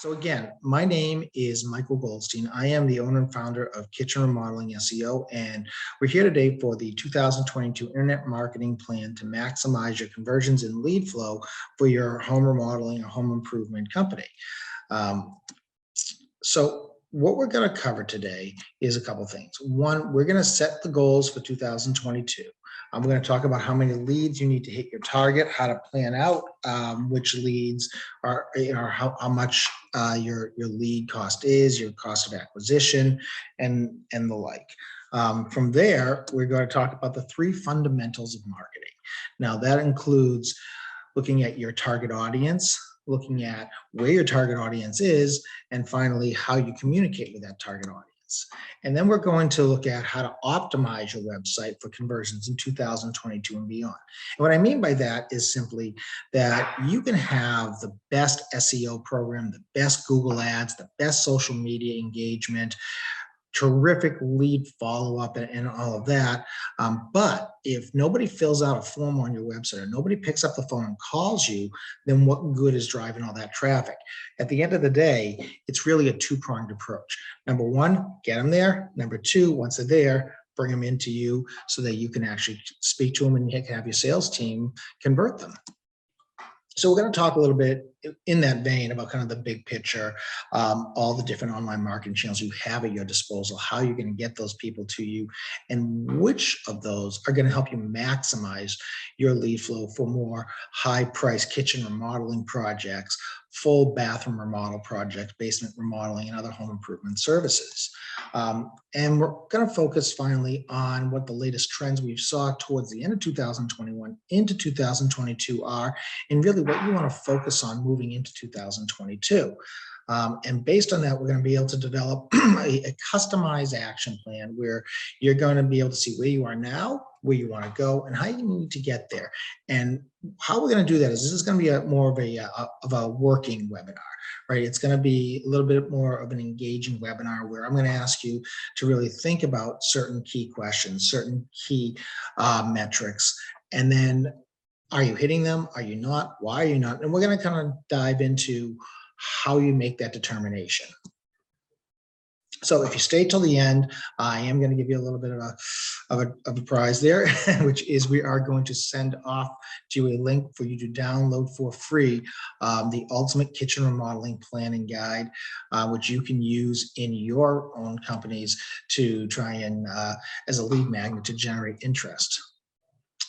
So again, my name is Michael Goldstein. I am the owner and founder of Kitchen Remodeling SEO, and we're here today for the 2022 Internet Marketing Plan to maximize your conversions and lead flow for your home remodeling or home improvement company. Um, so what we're going to cover today is a couple things. One, we're going to set the goals for 2022. I'm going to talk about how many leads you need to hit your target, how to plan out which leads are, how much your lead cost is, your cost of acquisition, and the like. From there, we're going to talk about the three fundamentals of marketing. Now, that includes looking at your target audience, looking at where your target audience is, and finally, how you communicate with that target audience. And then we're going to look at how to optimize your website for conversions in 2022 and beyond. And what I mean by that is simply that you can have the best SEO program, the best Google ads, the best social media engagement, terrific lead follow-up and all of that. But if nobody fills out a form on your website or nobody picks up the phone and calls you, then what good is driving all that traffic? At the end of the day, it's really a two-pronged approach. Number one, get them there. Number two, once they're there, bring them into you so that you can actually speak to them and you can have your sales team convert them. So we're going to talk a little bit in that vein about kind of the big picture, all the different online marketing channels you have at your disposal, how you're going to get those people to you, and which of those are going to help you maximize your lead flow for more high-priced kitchen remodeling projects, full bathroom remodel projects, basement remodeling, and other home improvement services. And we're going to focus finally on what the latest trends we saw towards the end of 2021 into 2022 are, and really what you want to focus on moving into 2022. And based on that, we're going to be able to develop a customized action plan where you're going to be able to see where you are now, where you want to go, and how you need to get there. And how we're going to do that is this is going to be more of a working webinar, right? It's going to be a little bit more of an engaging webinar where I'm going to ask you to really think about certain key questions, certain key metrics, and then are you hitting them? Are you not? Why are you not? And we're going to kind of dive into how you make that determination. So if you stay till the end, I am going to give you a little bit of a prize there, which is we are going to send off to you a link for you to download for free the Ultimate Kitchen Remodeling Planning Guide, which you can use in your own companies to try and as a lead magnet to generate interest.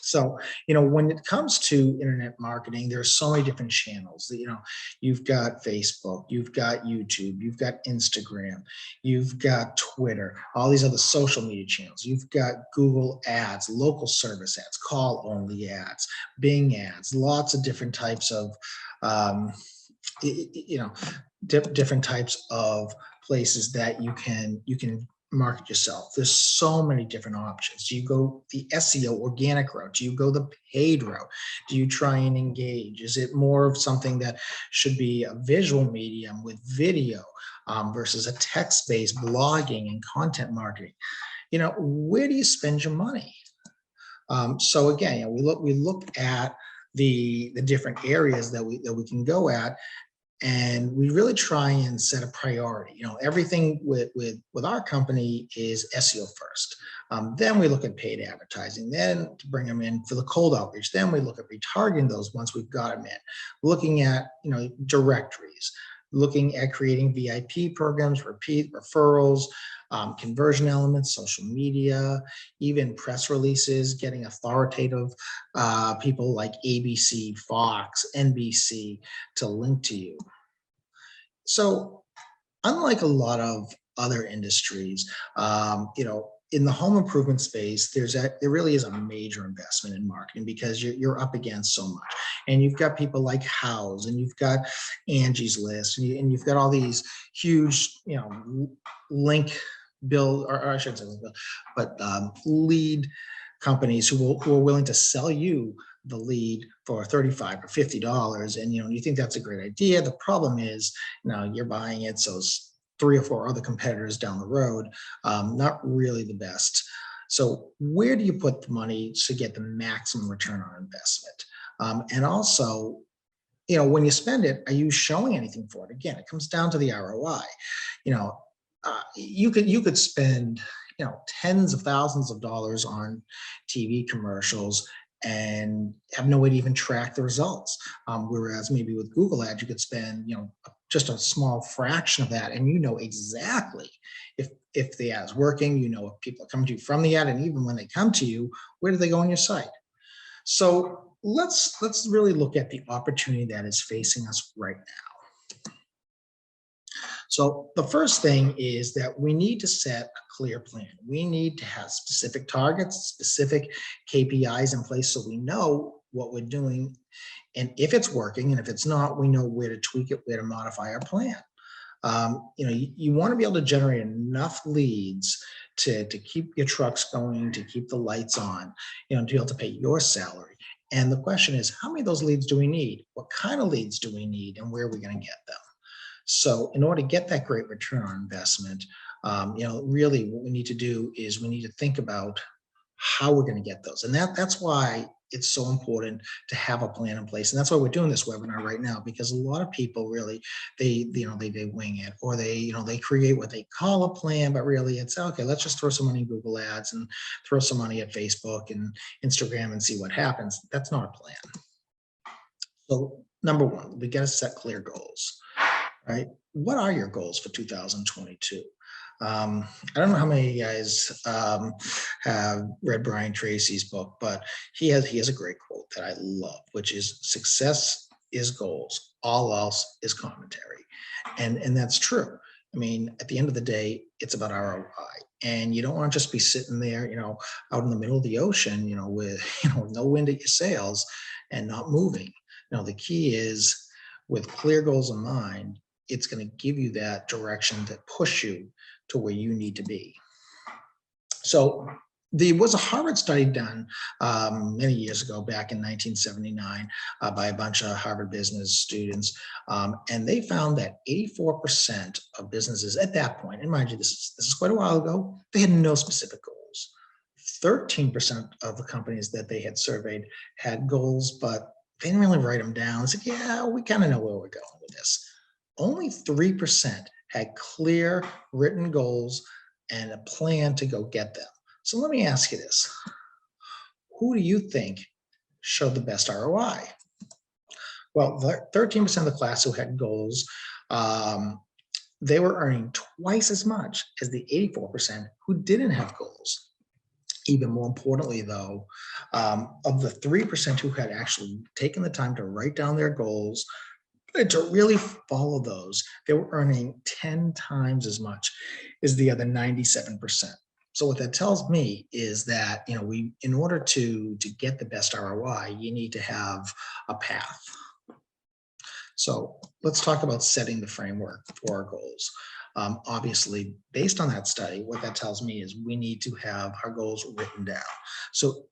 So, when it comes to internet marketing, there's so many different channels that, you've got Facebook, you've got YouTube, you've got Instagram, you've got Twitter, all these other social media channels. You've got Google ads, local service ads, call only ads, Bing ads, lots of different types of, different types of places that you can market yourself. There's so many different options. Do you go the SEO organic route? Do you go the paid route? Do you try and engage? Is it more of something that should be a visual medium with video versus a text-based blogging and content marketing? Where do you spend your money? So again, we look at the different areas that we can go at. And we really try and set a priority. Everything with our company is SEO first. Then we look at paid advertising, then to bring them in for the cold outreach. Then we look at retargeting those once we've got them in. Looking at, directories, looking at creating VIP programs, repeat referrals, conversion elements, social media, even press releases, getting authoritative people like ABC, Fox, NBC to link to you. So unlike a lot of other industries, in the home improvement space, there really is a major investment in marketing because you're up against so much. And you've got people like House, and you've got Angie's List, and you've got all these huge, link build, or I shouldn't say link build, but lead companies who are willing to sell you the lead for $35 or $50, and you think that's a great idea. The problem is, you're buying it, so it's 3 or 4 other competitors down the road, not really the best. So where do you put the money to get the maximum return on investment? And also, when you spend it, are you showing anything for it? Again, it comes down to the ROI. You know, you could spend tens of thousands of dollars on TV commercials and have no way to even track the results. Whereas maybe with Google Ads, you could spend just a small fraction of that, and you know exactly if the ad is working. You know if people are coming to you from the ad, and even when they come to you, where do they go on your site? So let's really look at the opportunity that is facing us right now. So the first thing is that we need to set a clear plan. We need to have specific targets, specific KPIs in place so we know what we're doing. And if it's working, and if it's not, we know where to tweak it, where to modify our plan. You want to be able to generate enough leads to keep your trucks going, to keep the lights on, to be able to pay your salary. And the question is, how many of those leads do we need? What kind of leads do we need? And where are we going to get them? So in order to get that great return on investment, really what we need to do is we need to think about how we're going to get those. And that's why it's so important to have a plan in place. And that's why we're doing this webinar right now, because a lot of people really, they wing it, or they create what they call a plan, but really it's, okay, let's just throw some money in Google Ads and throw some money at Facebook and Instagram and see what happens. That's not a plan. So number one, we got to set clear goals. Right? What are your goals for 2022? I don't know how many of you guys have read Brian Tracy's book, but he has a great quote that I love, which is, "Success is goals, all else is commentary." And that's true. I mean, at the end of the day, it's about ROI. And you don't want to just be sitting there, out in the middle of the ocean, with no wind at your sails and not moving. The key is, with clear goals in mind, it's going to give you that direction that push you to where you need to be. So there was a Harvard study done many years ago, back in 1979, by a bunch of Harvard business students, and they found that 84% of businesses at that point, and mind you, this is quite a while ago, they had no specific goals. 13% of the companies that they had surveyed had goals, but they didn't really write them down. It's like, yeah, we kind of know where we're going with this. Only 3% had clear written goals and a plan to go get them. So let me ask you this. Who do you think showed the best ROI? Well, 13% of the class who had goals, they were earning twice as much as the 84% who didn't have goals. Even more importantly, though, of the 3% who had actually taken the time to write down their goals and to really follow those, they were earning 10 times as much as the other 97%. So what that tells me is that, in order to get the best ROI, you need to have a path. So let's talk about setting the framework for our goals. Obviously, based on that study, what that tells me is we need to have our goals written down. So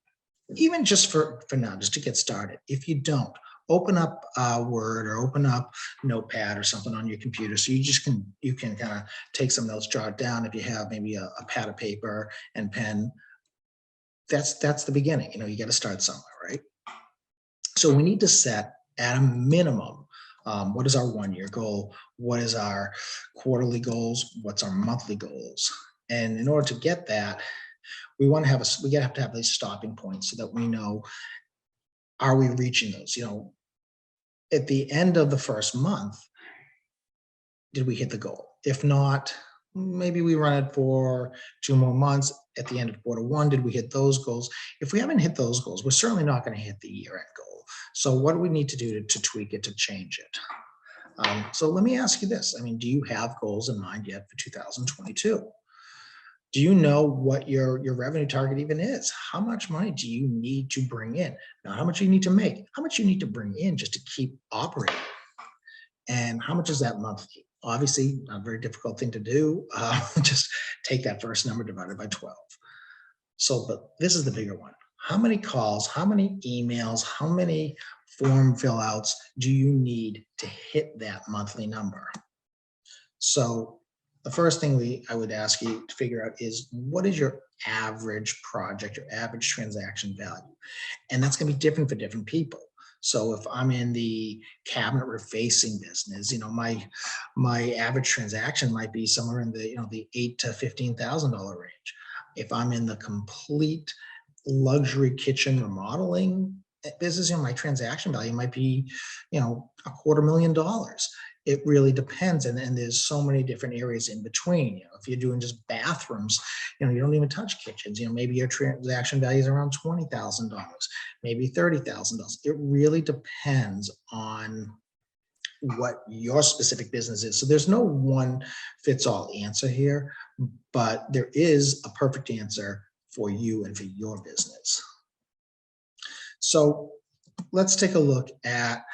even just for now, just to get started, if you don't, open up Word or open up Notepad or something on your computer, so you can kind of take some notes, jot it down. If you have maybe a pad of paper and pen, that's the beginning. You got to start somewhere, right? So we need to set at a minimum, what is our 1-year goal? What is our quarterly goals? What's our monthly goals? And in order to get that, we have to have these stopping points so that we know, are we reaching those? At the end of the first month, did we hit the goal? If not, maybe we run it for 2 more months. At the end of quarter 1, did we hit those goals? If we haven't hit those goals, we're certainly not going to hit the year-end goal. So what do we need to do to tweak it, to change it? So let me ask you this. Do you have goals in mind yet for 2022? Do you know what your revenue target even is? How much money do you need to bring in? Not how much you need to make, how much you need to bring in just to keep operating. And how much is that monthly? Obviously, not a very difficult thing to do. Just take that first number divided by 12. So, but this is the bigger one. How many calls, how many emails, how many form fill outs do you need to hit that monthly number? So the first thing I would ask you to figure out is, what is your average project, your average transaction value? And that's going to be different for different people. So if I'm in the cabinet refacing business, my average transaction might be somewhere in the the $8,000 to $15,000 range. If I'm in the complete luxury kitchen remodeling business, my transaction value might be, $250,000. It really depends, and there's so many different areas in between. If you're doing just bathrooms, you don't even touch kitchens. Maybe your transaction value is around $20,000, maybe $30,000. It really depends on what your specific business is. So there's no one fits all answer here, but there is a perfect answer for you and for your business. So let's take a look at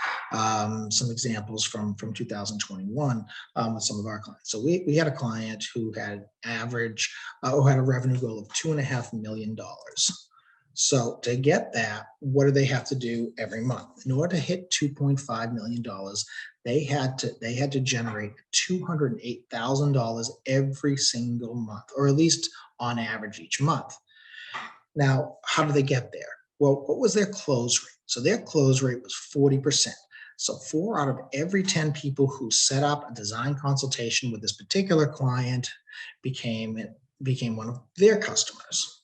some examples from 2021 with some of our clients. So we had a client who had who had a revenue goal of $2.5 million. So to get that, what do they have to do every month? In order to hit $2.5 million, they had to generate $208,000 every single month, or at least on average each month. Now, how do they get there? Well, what was their close rate? So their close rate was 40%. So 4 out of every 10 people who set up a design consultation with this particular client became one of their customers.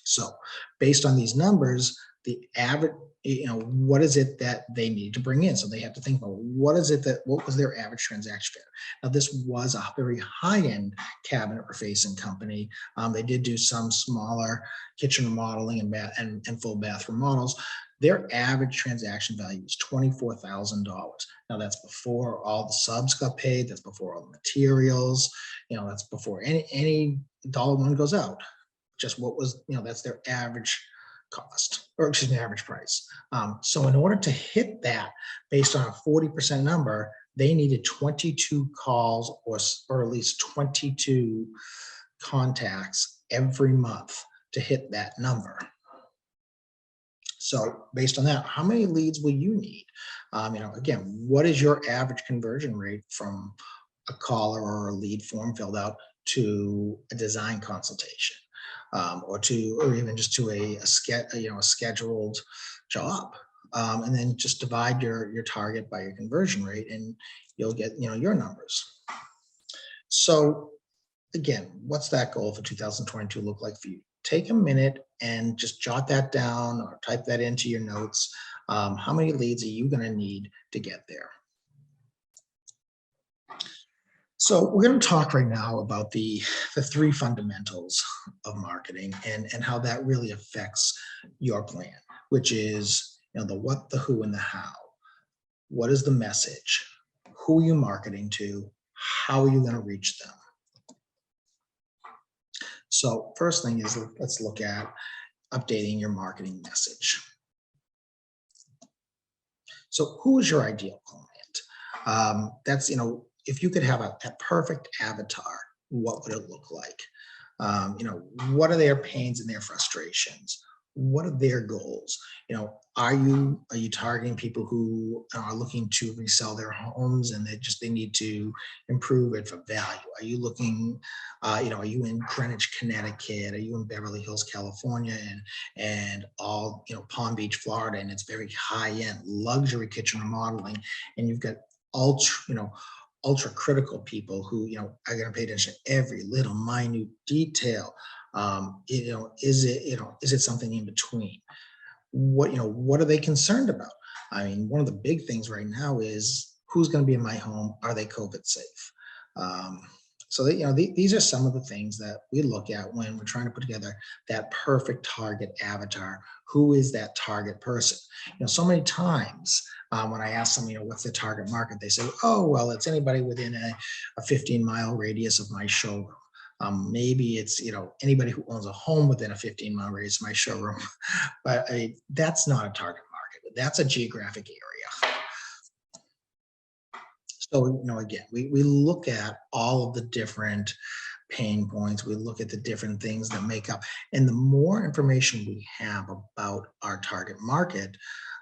So based on these numbers, the average, what is it that they need to bring in? So they have to think about what was their average transaction value? Now, this was a very high-end cabinet refacing company. They did do some smaller kitchen remodeling and full bath remodels. Their average transaction value is $24,000. Now, that's before all the subs got paid. That's before all the materials. That's before any dollar one goes out. Just what was, that's their average cost, or excuse me, average price. So in order to hit that based on a 40% number, they needed 22 calls or at least 22 contacts every month to hit that number. So based on that, how many leads will you need? Again, what is your average conversion rate from a caller or a lead form filled out to a design consultation? Or even just to a scheduled job, and then just divide your target by your conversion rate, and you'll get your numbers. So again, what's that goal for 2022 look like for you? Take a minute and just jot that down or type that into your notes. How many leads are you going to need to get there? So we're going to talk right now about the 3 fundamentals of marketing and how that really affects your plan, which is the what, the who, and the how. What is the message? Who are you marketing to? How are you going to reach them? So first thing is, let's look at updating your marketing message. So who is your ideal client? That's, if you could have a perfect avatar, what would it look like? What are their pains and their frustrations? What are their goals? Are you targeting people who are looking to resell their homes and they need to improve it for value? Are you looking, are you in Greenwich, Connecticut? Are you in Beverly Hills, California, and all Palm Beach, Florida, and it's very high-end luxury kitchen remodeling, and you've got ultra critical people who are going to pay attention to every little minute detail. Is it something in between? What are they concerned about? I mean, one of the big things right now is who's going to be in my home. Are they COVID safe? So that, these are some of the things that we look at when we're trying to put together that perfect target avatar. Who is that target person? So many times when I ask them, what's the target market, they say, oh, well, it's anybody within a 15-mile radius of my showroom. Maybe it's, anybody who owns a home within a 15-mile radius of my showroom. But that's not a target market. That's a geographic area. So, again, we look at all of the different pain points. We look at the different things that make up. And the more information we have about our target market,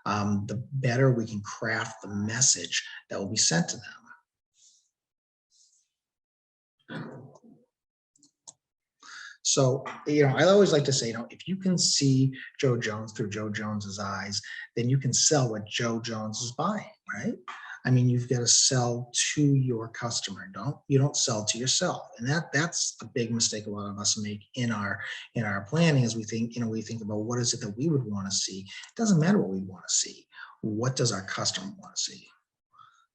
the better we can craft the message that will be sent to them. So, I always like to say, if you can see Joe Jones through Joe Jones's eyes, then you can sell what Joe Jones is buying, right? I mean, you've got to sell to your customer. You don't sell to yourself. And that's a big mistake a lot of us make in our planning as we think about what is it that we would want to see. It doesn't matter what we want to see. What does our customer want to see?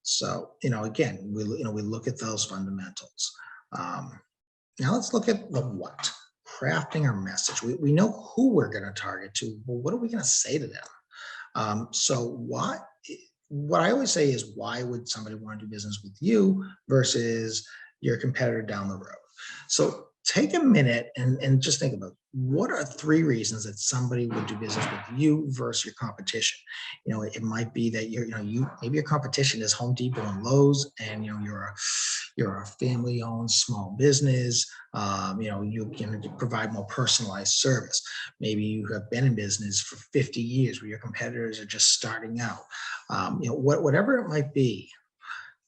So, again, we look at those fundamentals. Um, Now let's look at the what, crafting our message. We know who we're going to target to, but what are we going to say to them? So what I always say is, why would somebody want to do business with you versus your competitor down the road? So take a minute and just think about, what are three reasons that somebody would do business with you versus your competition. It might be that maybe your competition is Home Depot and Lowe's, and you're a family-owned small business. You can provide more personalized service. Maybe you have been in business for 50 years, where your competitors are just starting out. Whatever it might be,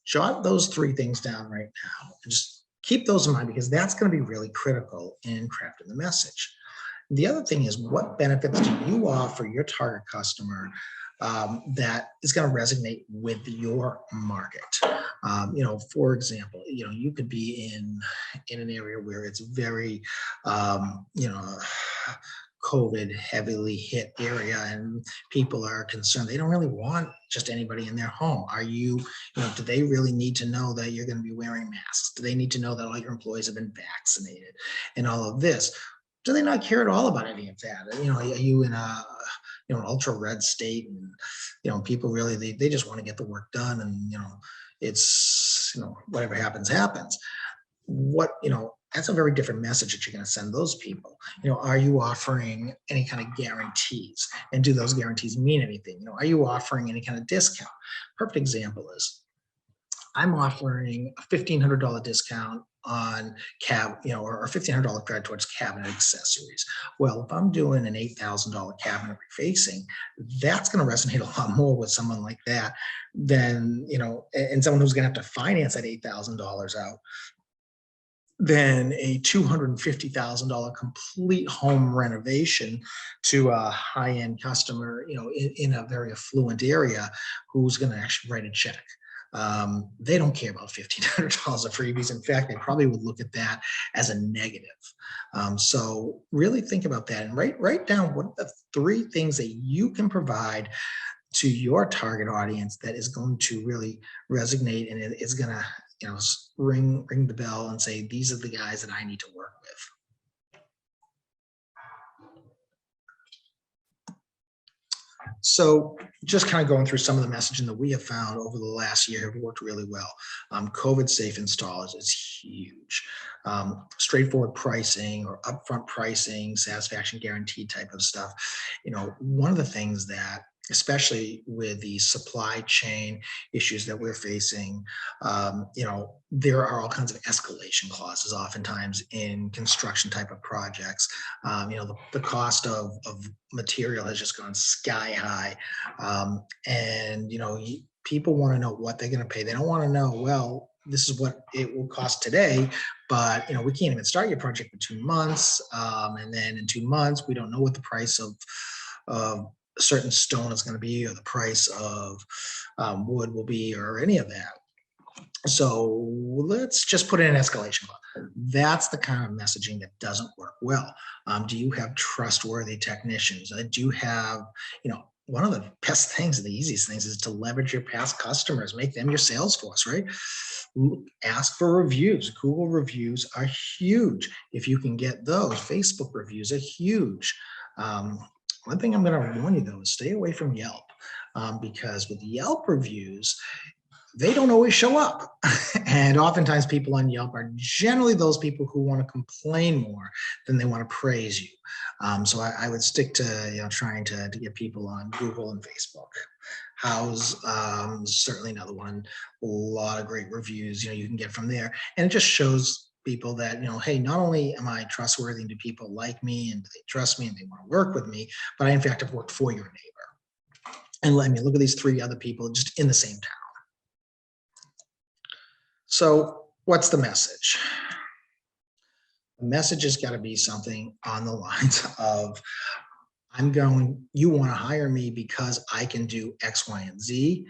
jot those three things down right now and just keep those in mind, because that's going to be really critical in crafting the message. The other thing is, what benefits do you offer your target customer that is going to resonate with your market? For example, you could be in an area where it's very, COVID heavily hit area, and people are concerned. They don't really want just anybody in their home. Do they really need to know that you're going to be wearing masks? Do they need to know that all your employees have been vaccinated and all of this? Do they not care at all about any of that? Are you in an ultra red state, and people really, they just want to get the work done, and it's whatever happens. That's a very different message that you're going to send those people. Are you offering any kind of guarantees, and do those guarantees mean anything? Are you offering any kind of discount? Perfect example is, I'm offering a $1,500 discount on or $1,500 credit towards cabinet accessories. Well, if I'm doing an $8,000 cabinet refacing, that's going to resonate a lot more with someone like that than, and someone who's going to have to finance that $8,000 out, than a $250,000 complete home renovation to a high-end customer, in a very affluent area, who's going to actually write a check. They don't care about $1,500 of freebies. In fact, they probably would look at that as a negative. So really think about that, and write down what are the three things that you can provide to your target audience that is going to really resonate, and it is going to ring the bell and say, these are the guys that I need to work with. So just kind of going through some of the messaging that we have found over the last year have worked really well. COVID safe installers is huge. Straightforward pricing or upfront pricing, satisfaction guarantee type of stuff. One of the things that, especially with the supply chain issues that we're facing, there are all kinds of escalation clauses oftentimes in construction type of projects. The cost of material has just gone sky high. And people want to know what they're going to pay. They don't want to know, well, this is what it will cost today, but we can't even start your project for 2 months. And then in 2 months, we don't know what the price of a certain stone is going to be, or the price of wood will be, or any of that. So let's just put in an escalation clause. That's the kind of messaging that doesn't work well. Do you have trustworthy technicians? Do you have, one of the best things and the easiest things is to leverage your past customers, make them your sales force, right? Ask for reviews. Google reviews are huge. If you can get those, Facebook reviews are huge. One thing I'm going to warn you, though, is stay away from Yelp, because with Yelp reviews, they don't always show up. And oftentimes people on Yelp are generally those people who want to complain more than they want to praise you. So I would stick to trying to get people on Google and Facebook. House, certainly another one. A lot of great reviews you can get from there, and it just shows people that hey, not only am I trustworthy, and do people like me and they trust me and they want to work with me, but I in fact have worked for your neighbor. And let me look at these 3 other people just in the same town. So what's the message? message has got to be something on the lines of, you want to hire me because I can do X, Y, and Z,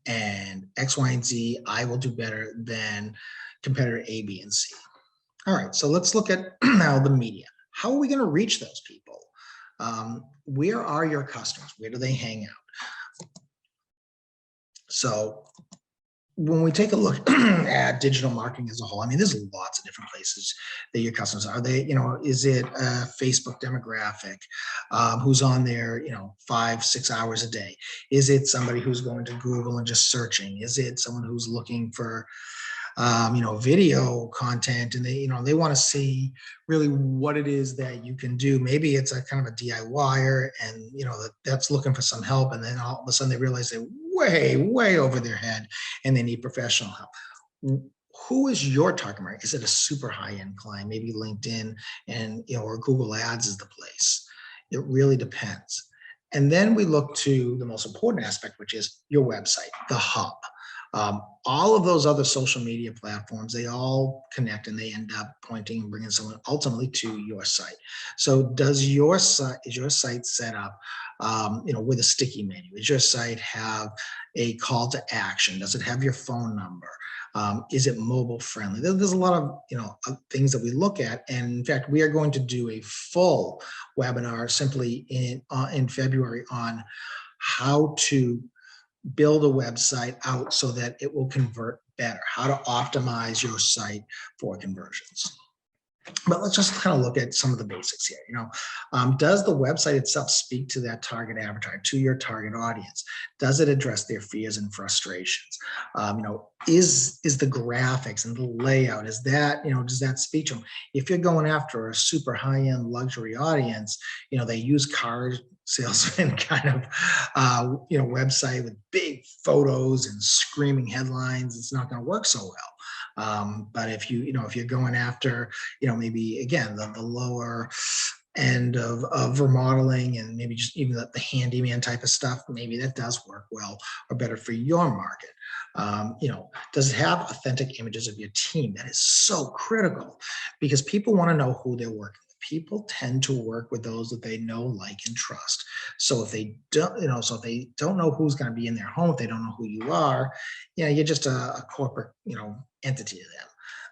and X, Y, and Z, I will do better than competitor A, B, and C. All right, so let's look at now the media. How are we going to reach those people? Where are your customers? Where do they hang out? So when we take a look at digital marketing as a whole, I mean, there's lots of different places that your customers are. They, is it a Facebook demographic who's on there, 5-6 hours a day? Is it somebody who's going to Google and just searching? Is it someone who's looking for video content, and they want to see really what it is that you can do. Maybe it's a kind of a DIYer, and that's looking for some help, and then all of a sudden they realize they're way over their head, and they need professional help. Who is your target market? Is it a super high-end client? Maybe LinkedIn and or Google Ads is the place. It really depends. And then we look to the most important aspect, which is your website, the hub. All of those other social media platforms, they all connect, and they end up pointing and bringing someone ultimately to your site. So is your site set up, with a sticky menu? Does your site have a call to action? Does it have your phone number? Is it mobile friendly? There's a lot of things that we look at, and in fact, we are going to do a full webinar simply in February on how to build a website out so that it will convert better, how to optimize your site for conversions. But let's just kind of look at some of the basics here. Does the website itself speak to that target avatar, to your target audience? Does it address their fears and frustrations? Is the graphics and the layout, does that speak to them? If you're going after a super high-end luxury audience, they use car salesman kind of website with big photos and screaming headlines, it's not going to work so well. But if you're going after maybe again the lower end of remodeling, and maybe just even the handyman type of stuff, maybe that does work well or better for your market. Does it have authentic images of your team? That is so critical, because people want to know who they're working with. People tend to work with those that they know, like, and trust. So if they don't, if they don't know who's going to be in their home, if they don't know who you are, you're just a corporate, entity to them.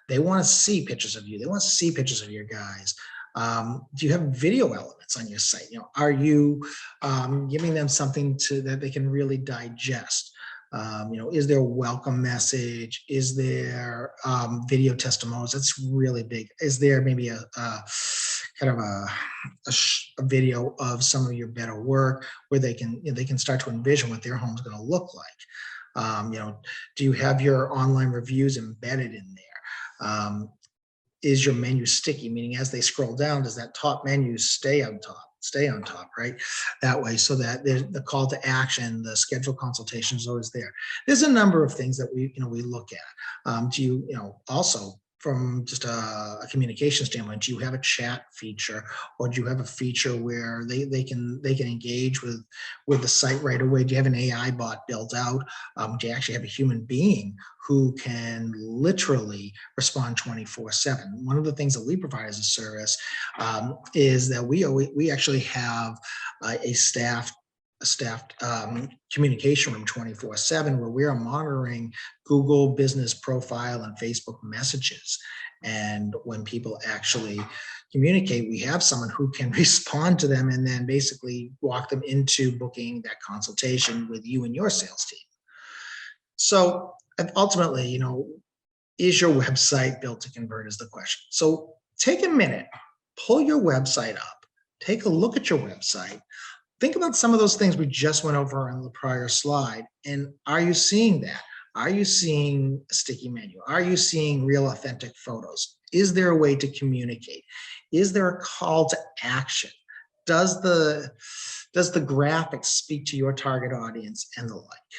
They want to see pictures of you. They want to see pictures of your guys. Do you have video elements on your site? Are you giving them something that they can really digest? Is there a welcome message? Is there video testimonials? That's really big. Is there maybe a kind of a video of some of your better work where they can start to envision what their home's going to look like? Do you have your online reviews embedded in there? Is your menu sticky? Meaning, as they scroll down, does that top menu stay on top, right? That way, so that the call to action, the scheduled consultation is always there. There's a number of things that we look at. Do you, also from just a communication standpoint, do you have a chat feature, or do you have a feature where they can engage with the site right away? Do you have an AI bot built out? Do you actually have a human being who can literally respond 24/7? One of the things that we provide as a service is that we actually have a staffed communication room 24/7, where we are monitoring Google business profile and Facebook messages. And when people actually communicate, we have someone who can respond to them and then basically walk them into booking that consultation with you and your sales team. So ultimately, is your website built to convert is the question. So take a minute, pull your website up, take a look at your website. Think about some of those things we just went over on the prior slide. And are you seeing that? Are you seeing a sticky menu? Are you seeing real authentic photos? Is there a way to communicate? Is there a call to action? Does the graphics speak to your target audience and the like?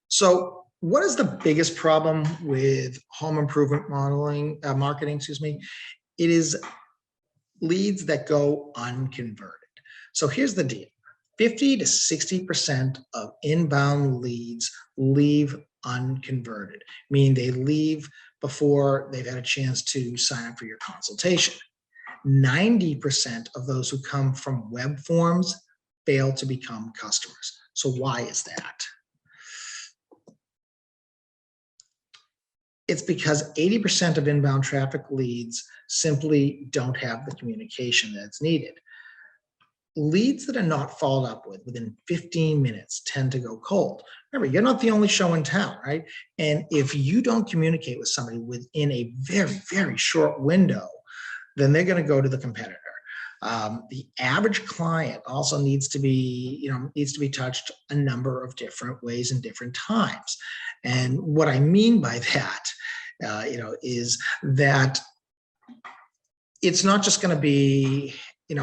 So what is the biggest problem with home improvement marketing? It is leads that go unconverted. So here's the deal. 50 to 60% of inbound leads leave unconverted, meaning they leave before they've had a chance to sign up for your consultation. 90% of those who come from web forms fail to become customers. So why is that? It's because 80% of inbound traffic leads simply don't have the communication that's needed. Leads that are not followed up with within 15 minutes tend to go cold. Remember, you're not the only show in town, right? And if you don't communicate with somebody within a very, very short window, then they're going to go to the competitor. The average client also needs to be touched a number of different ways and different times. And what I mean by that, is that it's not just going to be,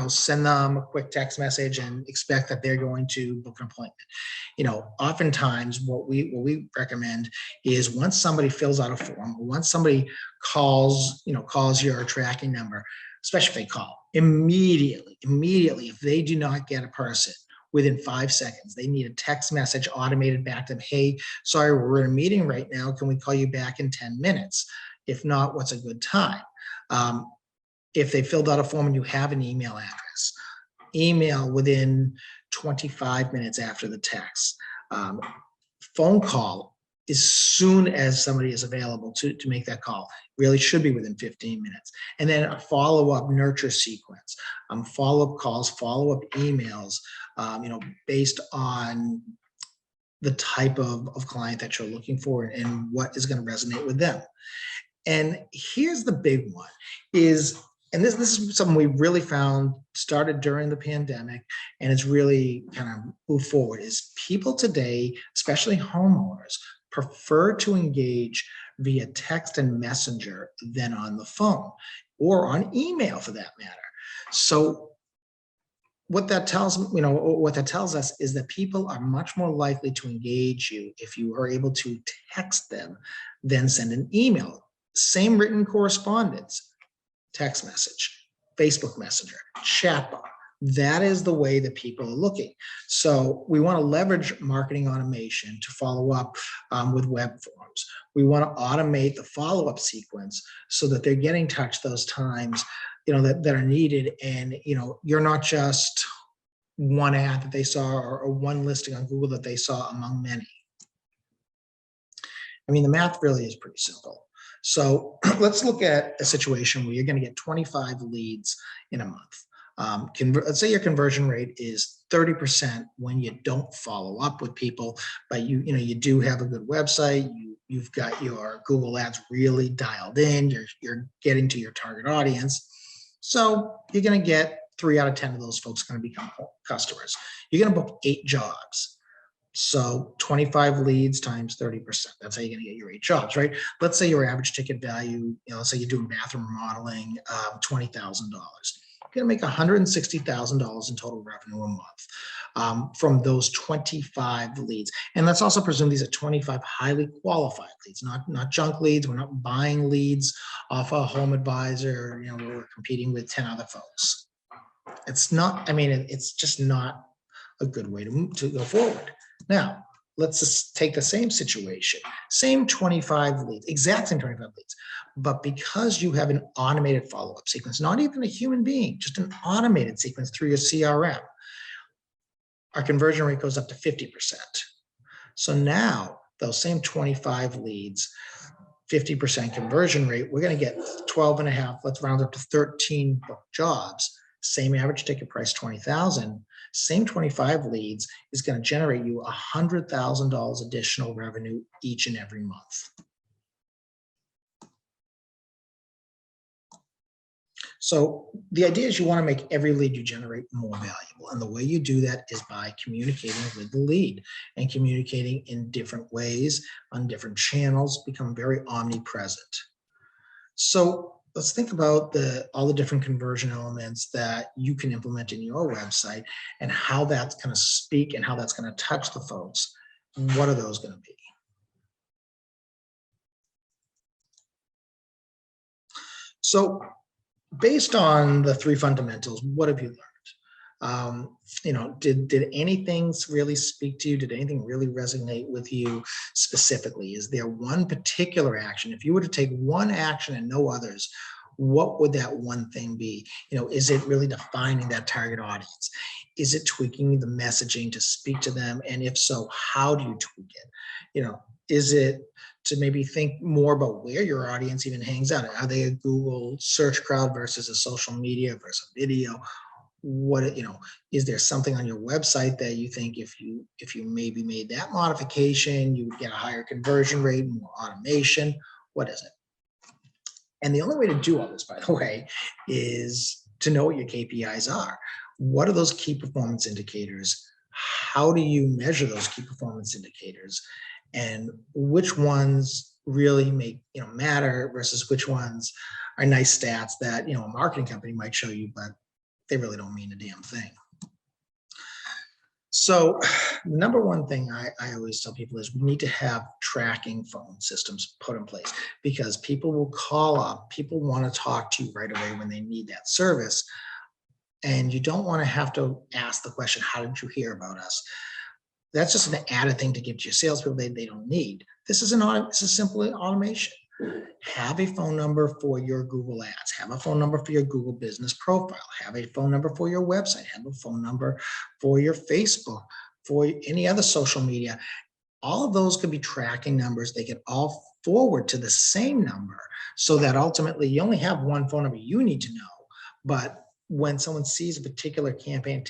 send them a quick text message and expect that they're going to book an appointment. Oftentimes what we recommend is once somebody fills out a form, or once somebody calls your tracking number, especially if they call, immediately, if they do not get a person within 5 seconds, they need a text message automated back to them. Hey, sorry, we're in a meeting right now. Can we call you back in 10 minutes? If not, what's a good time? If they filled out a form and you have an email address, email within 25 minutes after the text. Phone call as soon as somebody is available to make that call. Really should be within 15 minutes. And then a follow-up nurture sequence, follow-up calls, follow-up emails, based on the type of client that you're looking for and what is going to resonate with them. And here's the big one is, and this is something we really found started during the pandemic, and it's really kind of moved forward, is people today, especially homeowners, prefer to engage via text and messenger than on the phone or on email for that matter. So what that tells us is that people are much more likely to engage you if you are able to text them than send an email. Same written correspondence, text message, Facebook Messenger, chatbot. That is the way that people are looking. So we want to leverage marketing automation to follow up with web forms. We want to automate the follow-up sequence so that they're getting touched those times that are needed. And you're not just one ad that they saw or one listing on Google that they saw among many. I mean, the math really is pretty simple. So let's look at a situation where you're going to get 25 leads in a month. Let's say your conversion rate is 30% when you don't follow up with people, but you do have a good website. You've got your Google ads really dialed in. You're getting to your target audience. So you're going to get 3 out of 10 of those folks going to become customers. You're going to book 8 jobs. So 25 leads times 30%. That's how you're going to get your 8 jobs, right? Let's say your average ticket value, let's say you're doing bathroom remodeling, $20,000. You're going to make $160,000 in total revenue a month from those 25 leads. And let's also presume these are 25 highly qualified leads, not junk leads. We're not buying leads off a home advisor, where we're competing with 10 other folks. It's just not a good way to go forward. Now, let's just take the same situation, same 25 leads, exact same 25 leads, but because you have an automated follow-up sequence, not even a human being, just an automated sequence through your CRM, our conversion rate goes up to 50%. So now those same 25 leads, 50% conversion rate, we're going to get 12 and a half, let's round up to 13 booked jobs, same average ticket price, 20,000. Same 25 leads is going to generate you $100,000 additional revenue each and every month. So the idea is you want to make every lead you generate more valuable. And the way you do that is by communicating with the lead and communicating in different ways on different channels, become very omnipresent. So let's think about all the different conversion elements that you can implement in your website and how that's going to speak and how that's going to touch the folks. What are those going to be? So based on the 3 fundamentals, what have you learned? Did anything really speak to you? Did anything really resonate with you specifically? Is there one particular action? If you were to take one action and no others, what would that one thing be? Is it really defining that target audience? Is it tweaking the messaging to speak to them? And if so, how do you tweak it? Is it to maybe think more about where your audience even hangs out? Are they a Google search crowd versus a social media versus a video? Is there something on your website that you think if you maybe made that modification, you would get a higher conversion rate, more automation? What is it? And the only way to do all this, by the way, is to know what your KPIs are. What are those key performance indicators? How do you measure those key performance indicators? And which ones really matter versus which ones are nice stats that a marketing company might show you, but they really don't mean a damn thing. So the number one thing I always tell people is we need to have tracking phone systems put in place, because people will call up, people want to talk to you right away when they need that service. And you don't want to have to ask the question, how did you hear about us? That's just an added thing to give to your salespeople they don't need. This is simply automation. Have a phone number for your Google Ads, have a phone number for your Google business profile, have a phone number for your website, have a phone number for your Facebook, for any other social media. All of those could be tracking numbers. They can all forward to the same number, so that ultimately you only have one phone number you need to know. But when someone sees a particular campaign,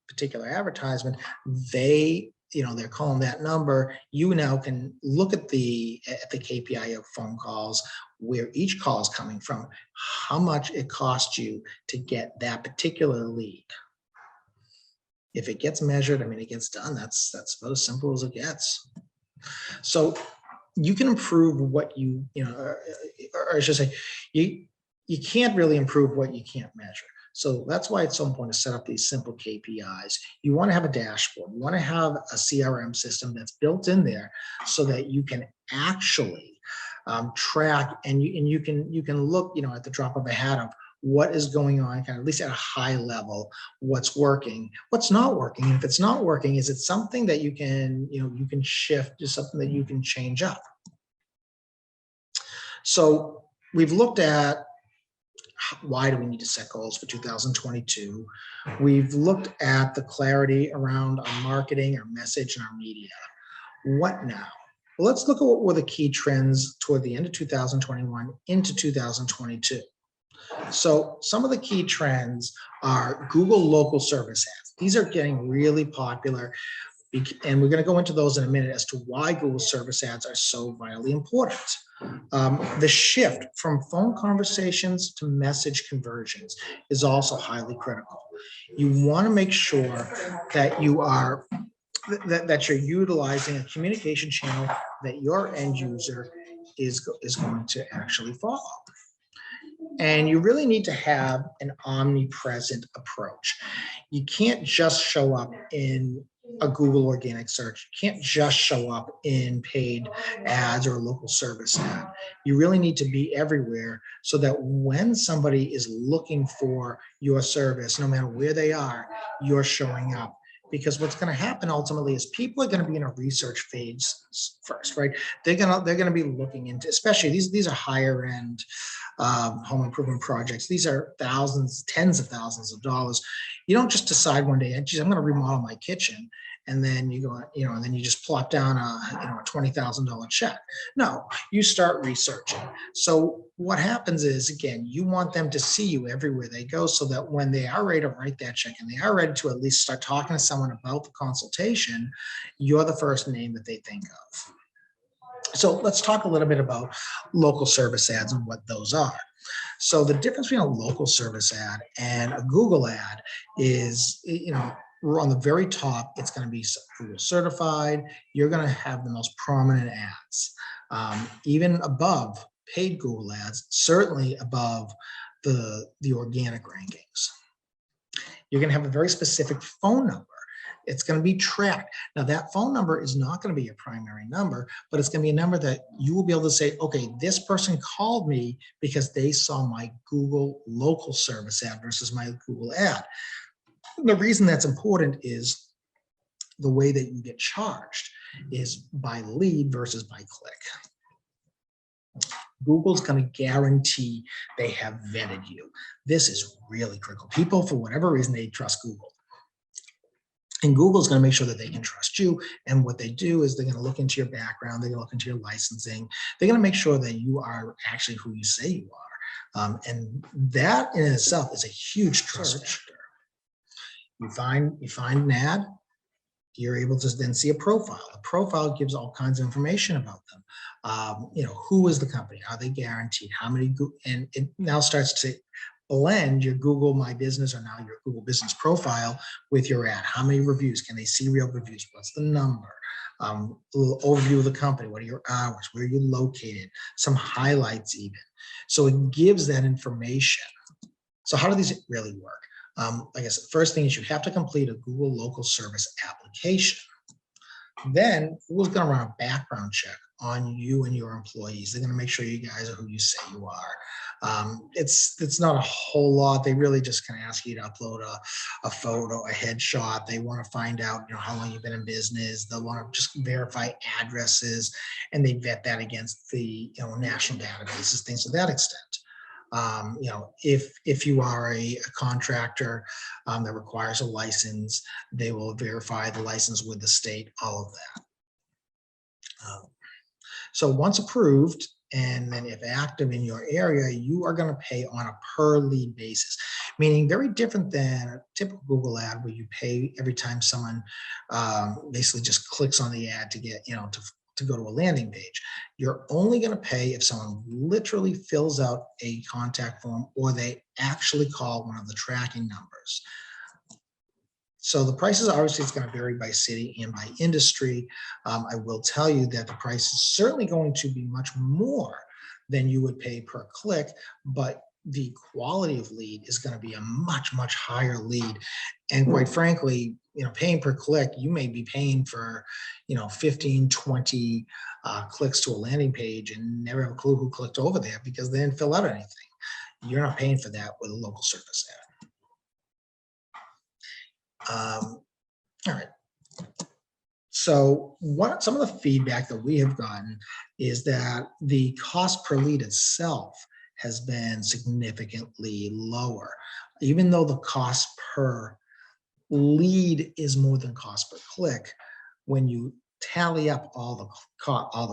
particular advertisement, they're calling that number. You now can look at the KPI of phone calls, where each call is coming from, how much it costs you to get that particular lead. If it gets measured, it gets done. That's about as simple as it gets. So you can improve what or I should say, you can't really improve what you can't measure. So that's why it's so important to set up these simple KPIs. You want to have a dashboard. You want to have a CRM system that's built in there so that you can actually track, and you can look at the drop of a hat of what is going on, kind of at least at a high level, what's working, what's not working. And if it's not working, is it something that you can shift to something that you can change up? So we've looked at why do we need to set goals for 2022. We've looked at the clarity around our marketing, our message, and our media. What now? Well, let's look at what were the key trends toward the end of 2021 into 2022. So some of the key trends are Google local service ads. These are getting really popular, and we're going to go into those in a minute as to why Google service ads are so vitally important. The shift from phone conversations to message conversions is also highly critical. You want to make sure that that you're utilizing a communication channel that your end user is going to actually follow. And you really need to have an omnipresent approach. You can't just show up in a Google organic search. You can't just show up in paid ads or a local service ad. You really need to be everywhere, so that when somebody is looking for your service, no matter where they are, you're showing up. Because what's going to happen ultimately is people are going to be in a research phase first, right? They're going to be looking into, especially these are higher end home improvement projects. These are thousands, tens of thousands of dollars. You don't just decide one day, geez, I'm going to remodel my kitchen, and then you go, and then you just plop down a $20,000 check. No, you start researching. So what happens is, again, you want them to see you everywhere they go, so that when they are ready to write that check and they are ready to at least start talking to someone about the consultation, you're the first name that they think of. So let's talk a little bit about local service ads and what those are. So the difference between a local service ad and a Google ad is, we're on the very top, it's going to be Google certified. You're going to have the most prominent ads, even above paid Google ads, certainly above the organic rankings. You're going to have a very specific phone number. It's going to be tracked. Now, that phone number is not going to be a primary number, but it's going to be a number that you will be able to say, okay, this person called me because they saw my Google local service ad versus my Google ad. The reason that's important is the way that you get charged is by lead versus by click. Google's going to guarantee they have vetted you. This is really critical. People, for whatever reason, they trust Google. And Google's going to make sure that they can trust you. And what they do is they're going to look into your background. They're going to look into your licensing. They're going to make sure that you are actually who you say you are. And that in itself is a huge trust factor. You find an ad, you're able to then see a profile. The profile gives all kinds of information about them. Who is the company? Are they guaranteed? How many? And it now starts to blend your Google My Business or now your Google Business profile with your ad. How many reviews? Can they see real reviews? What's the number? A little overview of the company. What are your hours? Where are you located? Some highlights even. So it gives that information. So how do these really work? I guess the first thing is you have to complete a Google local service application. Then Google's going to run a background check on you and your employees. They're going to make sure you guys are who you say you are. It's not a whole lot. They really just kind of ask you to upload a photo, a headshot. They want to find out, how long you've been in business. They'll want to just verify addresses, and they vet that against the national databases, things to that extent. If you are a contractor that requires a license, they will verify the license with the state, all of that. So once approved, and then if active in your area, you are going to pay on a per lead basis, meaning very different than a typical Google ad where you pay every time someone basically just clicks on the ad to get, to go to a landing page. You're only going to pay if someone literally fills out a contact form or they actually call one of the tracking numbers. So the prices, obviously, it's going to vary by city and by industry. I will tell you that the price is certainly going to be much more than you would pay per click, but the quality of lead is going to be a much, much higher lead. And quite frankly, paying per click, you may be paying for, 15, 20 clicks to a landing page and never have a clue who clicked over there because they didn't fill out anything. You're not paying for that with a local service ad. All right. So some of the feedback that we have gotten is that the cost per lead itself has been significantly lower, even though the cost per lead is more than cost per click. When you tally up all the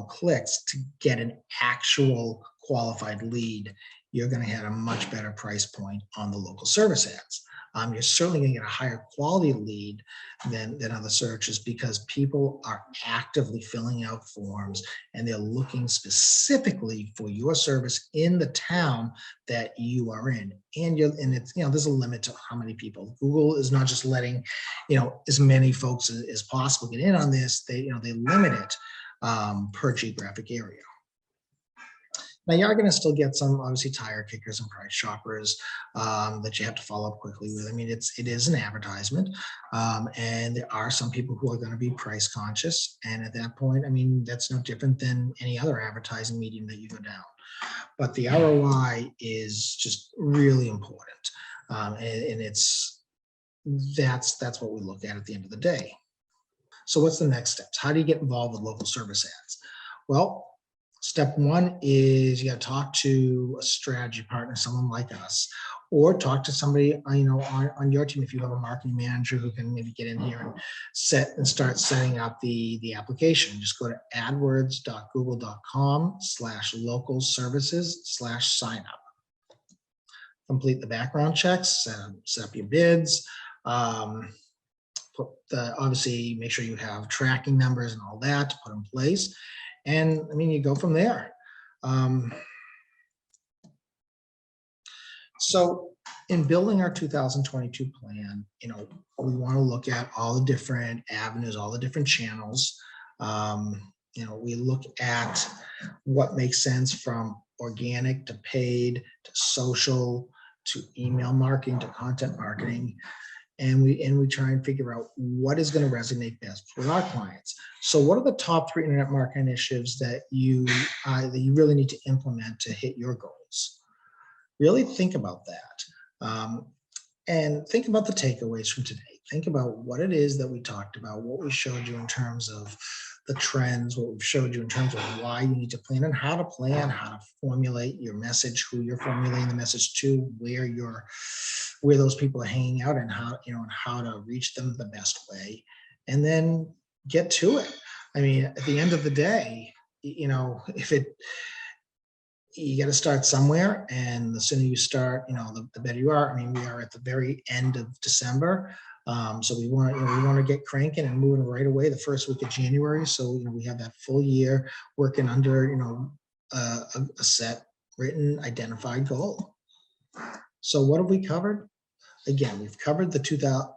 clicks to get an actual qualified lead, you're going to have a much better price point on the local service ads. You're certainly going to get a higher quality lead than other searches because people are actively filling out forms and they're looking specifically for your service in the town that you are in. And it's there's a limit to how many people. Google is not just letting as many folks as possible get in on this. They limit it per geographic area. Now you are going to still get some obviously tire kickers and price shoppers that you have to follow up quickly with. I mean, it is an advertisement, and there are some people who are going to be price conscious. And at that point, I mean, that's no different than any other advertising medium that you go down. But the ROI is just really important, and that's what we look at the end of the day. So what's the next steps? How do you get involved with local service ads? Well, step one is you got to talk to a strategy partner, someone like us, or talk to somebody on your team if you have a marketing manager who can maybe get in here and start setting up the application. Just go to adwords.google.com/local services/signup. Complete the background checks, set up your bids. Obviously make sure you have tracking numbers and all that to put in place. And I mean, you go from there. So in building our 2022 plan, we want to look at all the different avenues, all the different channels. We look at what makes sense from organic to paid to social to email marketing to content marketing. And we try and figure out what is going to resonate best with our clients. So what are the top 3 internet marketing initiatives that you really need to implement to hit your goals? Really think about that. And think about the takeaways from today. Think about what it is that we talked about, what we showed you in terms of the trends, what we've showed you in terms of why you need to plan, how to formulate your message, who you're formulating the message to, where those people are hanging out, and how to reach them the best way, and then get to it. I mean, at the end of the day, if it you got to start somewhere, and the sooner you start, the better you are. I mean, we are at the very end of December, so we want to get cranking and moving right away the first week of January. So we have that full year working under a set, written, identified goal. So what have we covered? Again, we've covered the 2000,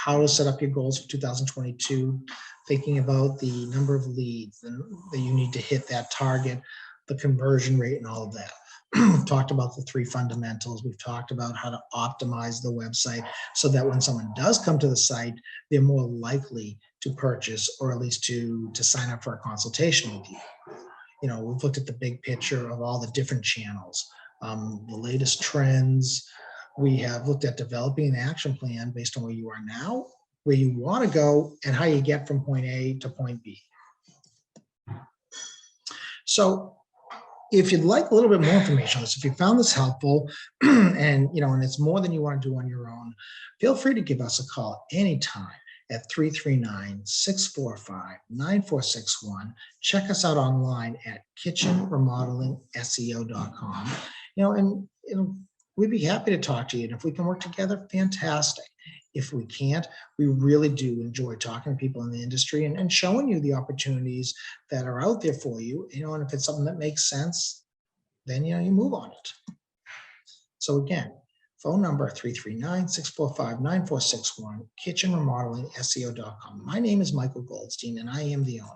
how to set up your goals for 2022, thinking about the number of leads and that you need to hit that target, the conversion rate, and all of that. We've talked about the 3 fundamentals. We've talked about how to optimize the website so that when someone does come to the site, they're more likely to purchase, or at least to sign up for a consultation with you. We've looked at the big picture of all the different channels, the latest trends. We have looked at developing an action plan based on where you are now, where you want to go, and how you get from point A to point B. So if you'd like a little bit more information on this, if you found this helpful, and it's more than you want to do on your own, feel free to give us a call anytime at 339-645-9461. Check us out online at kitchenremodelingseo.com. And we'd be happy to talk to you. And if we can work together, fantastic. If we can't, we really do enjoy talking to people in the industry and showing you the opportunities that are out there for you. And if it's something that makes sense, then you move on it. So again, phone number 339-645-9461, kitchenremodelingseo.com. My name is Michael Goldstein, and I am the owner.